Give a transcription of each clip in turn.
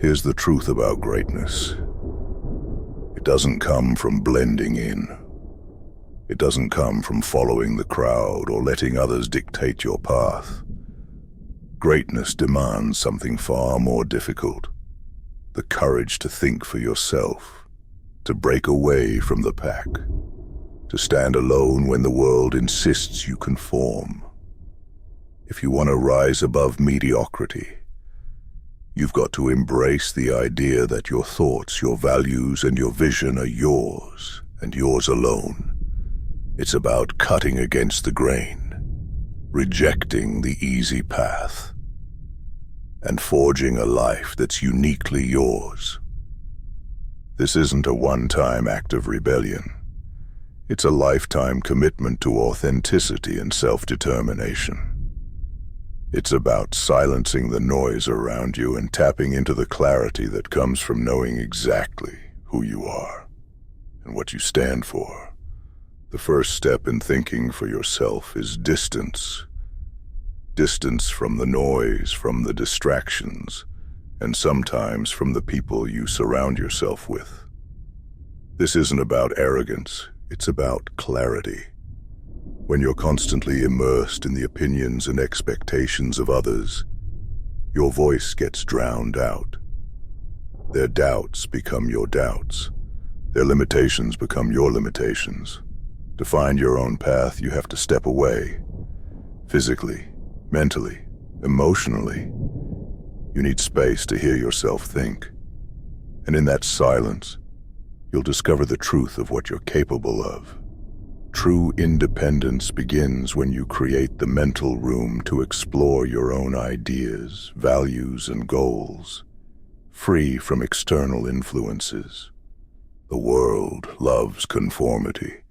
Here's the truth about greatness. It doesn't come from blending in. It doesn't come from following the crowd or letting others dictate your path. Greatness demands something far more difficult: the courage to think for yourself, to break away from the pack, to stand alone when the world insists you conform. If you want to rise above mediocrity, you've got to embrace the idea that your thoughts, your values, and your vision are yours, and yours alone. It's about cutting against the grain, rejecting the easy path, and forging a life that's uniquely yours. This isn't a one-time act of rebellion. It's a lifetime commitment to authenticity and self-determination. It's about silencing the noise around you and tapping into the clarity that comes from knowing exactly who you are and what you stand for. The first step in thinking for yourself is distance. Distance from the noise, from the distractions, and sometimes from the people you surround yourself with. This isn't about arrogance, it's about clarity. When you're constantly immersed in the opinions and expectations of others, your voice gets drowned out. Their doubts become your doubts. Their limitations become your limitations. To find your own path, you have to step away. Physically, mentally, emotionally. You need space to hear yourself think. And in that silence, you'll discover the truth of what you're capable of. True independence begins when you create the mental room to explore your own ideas, values, and goals, free from external influences. The world loves conformity.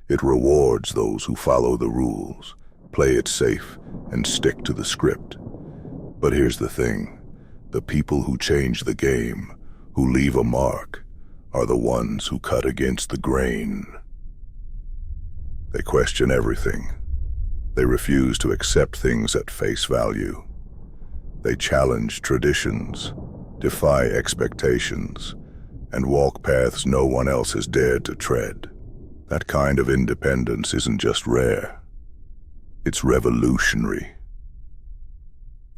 It rewards those who follow the rules, play it safe, and stick to the script. But here's the thing: the people who change the game, who leave a mark, are the ones who cut against the grain. They question everything. They refuse to accept things at face value. They challenge traditions, defy expectations, and walk paths no one else has dared to tread. That kind of independence isn't just rare. It's revolutionary.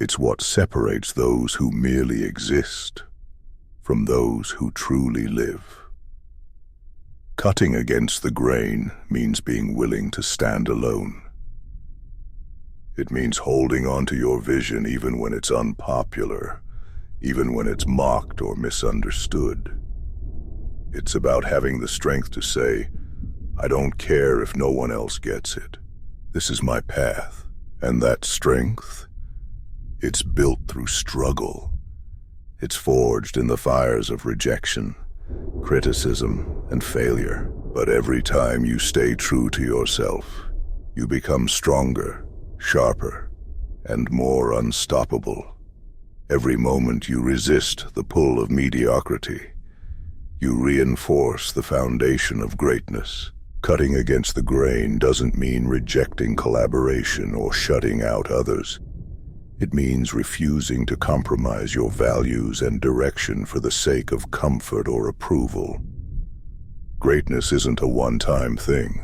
It's what separates those who merely exist from those who truly live. Cutting against the grain means being willing to stand alone. It means holding on to your vision even when it's unpopular, even when it's mocked or misunderstood. It's about having the strength to say, "I don't care if no one else gets it. This is my path." And that strength, it's built through struggle. It's forged in the fires of rejection, criticism, and failure. But every time you stay true to yourself, you become stronger, sharper, and more unstoppable. Every moment you resist the pull of mediocrity, you reinforce the foundation of greatness. Cutting against the grain doesn't mean rejecting collaboration or shutting out others. It means refusing to compromise your values and direction for the sake of comfort or approval. Greatness isn't a one-time thing.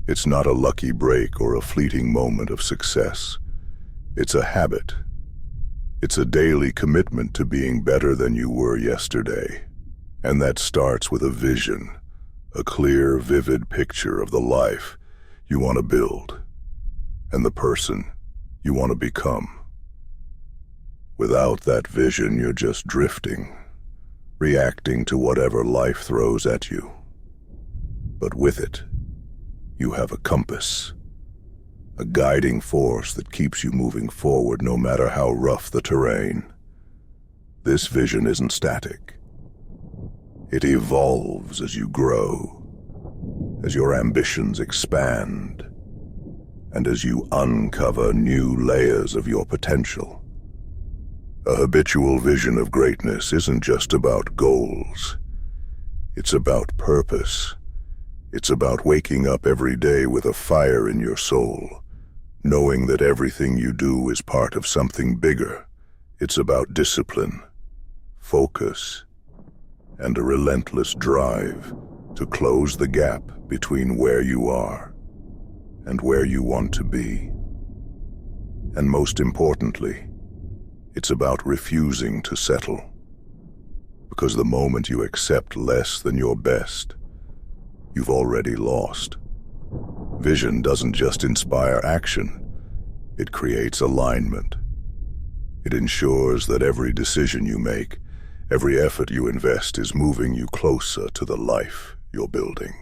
It's not a lucky break or a fleeting moment of success. It's a habit. It's a daily commitment to being better than you were yesterday. And that starts with a vision, a clear, vivid picture of the life you want to build and the person you want to become. Without that vision, you're just drifting, reacting to whatever life throws at you. But with it, you have a compass, a guiding force that keeps you moving forward no matter how rough the terrain. This vision isn't static. It evolves as you grow, as your ambitions expand, and as you uncover new layers of your potential. A habitual vision of greatness isn't just about goals. It's about purpose. It's about waking up every day with a fire in your soul, knowing that everything you do is part of something bigger. It's about discipline, focus, and a relentless drive to close the gap between where you are and where you want to be. And most importantly, it's about refusing to settle. Because the moment you accept less than your best, you've already lost. Vision doesn't just inspire action, it creates alignment. It ensures that every decision you make, every effort you invest is moving you closer to the life you're building.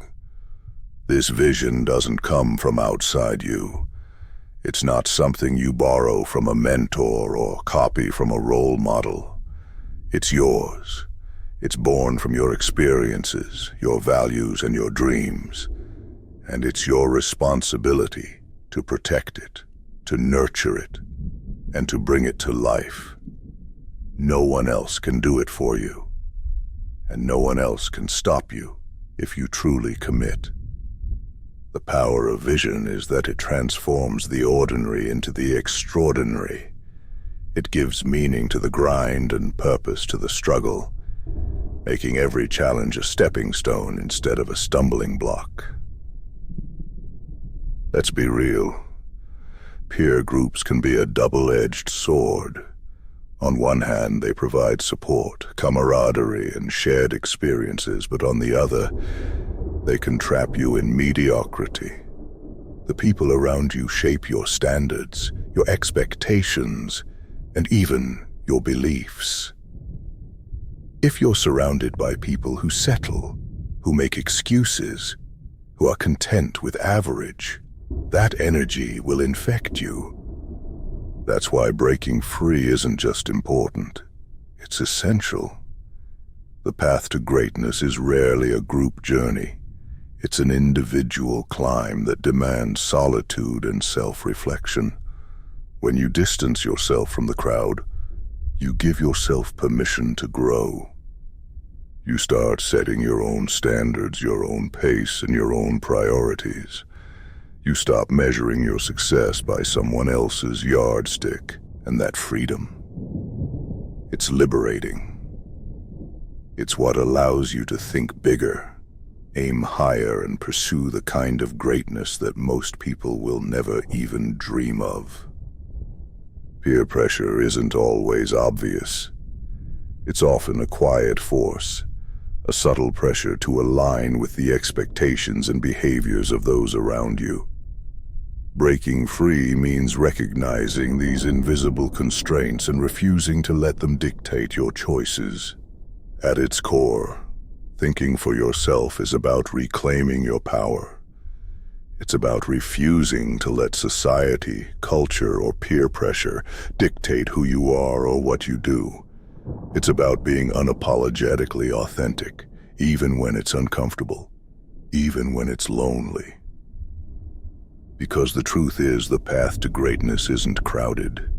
This vision doesn't come from outside you. It's not something you borrow from a mentor or copy from a role model. It's yours. It's born from your experiences, your values, and your dreams. And it's your responsibility to protect it, to nurture it, and to bring it to life. No one else can do it for you, and no one else can stop you if you truly commit. The power of vision is that it transforms the ordinary into the extraordinary. It gives meaning to the grind and purpose to the struggle, making every challenge a stepping stone instead of a stumbling block. Let's be real. Peer groups can be a double-edged sword. On one hand, they provide support, camaraderie, and shared experiences, but on the other, they can trap you in mediocrity. The people around you shape your standards, your expectations, and even your beliefs. If you're surrounded by people who settle, who make excuses, who are content with average, that energy will infect you. That's why breaking free isn't just important, it's essential. The path to greatness is rarely a group journey. It's an individual climb that demands solitude and self-reflection. When you distance yourself from the crowd, you give yourself permission to grow. You start setting your own standards, your own pace, and your own priorities. You stop measuring your success by someone else's yardstick, and that freedom, it's liberating. It's what allows you to think bigger, aim higher, and pursue the kind of greatness that most people will never even dream of. Peer pressure isn't always obvious. It's often a quiet force, a subtle pressure to align with the expectations and behaviors of those around you. Breaking free means recognizing these invisible constraints and refusing to let them dictate your choices. At its core, thinking for yourself is about reclaiming your power. It's about refusing to let society, culture, or peer pressure dictate who you are or what you do. It's about being unapologetically authentic, even when it's uncomfortable, even when it's lonely. Because the truth is, the path to greatness isn't crowded.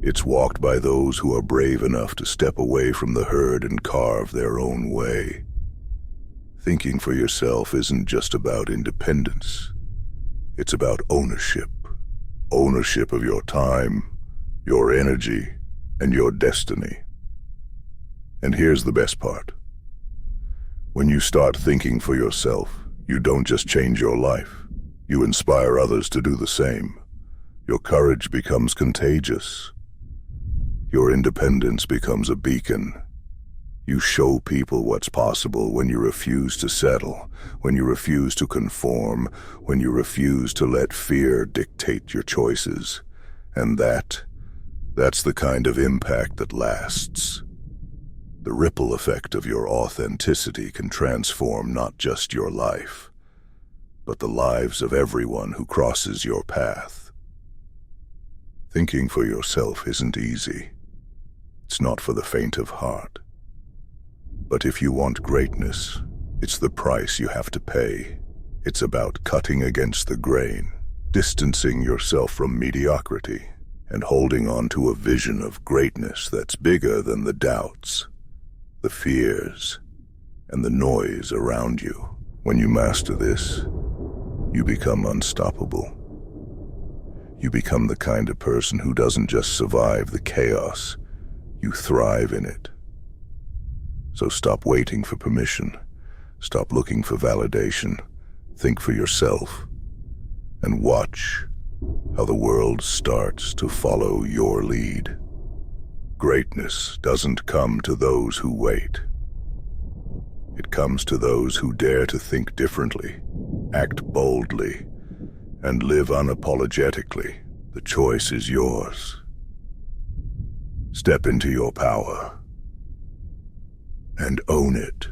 It's walked by those who are brave enough to step away from the herd and carve their own way. Thinking for yourself isn't just about independence. It's about ownership. Ownership of your time, your energy, and your destiny. And here's the best part. When you start thinking for yourself, you don't just change your life. You inspire others to do the same. Your courage becomes contagious. Your independence becomes a beacon. You show people what's possible when you refuse to settle, when you refuse to conform, when you refuse to let fear dictate your choices. And that's the kind of impact that lasts. The ripple effect of your authenticity can transform not just your life, but the lives of everyone who crosses your path. Thinking for yourself isn't easy. It's not for the faint of heart. But if you want greatness, it's the price you have to pay. It's about cutting against the grain, distancing yourself from mediocrity, and holding on to a vision of greatness that's bigger than the doubts, the fears, and the noise around you. When you master this, you become unstoppable. You become the kind of person who doesn't just survive the chaos, you thrive in it. So stop waiting for permission. Stop looking for validation. Think for yourself. And watch how the world starts to follow your lead. Greatness doesn't come to those who wait. It comes to those who dare to think differently, act boldly, and live unapologetically. The choice is yours. Step into your power and own it.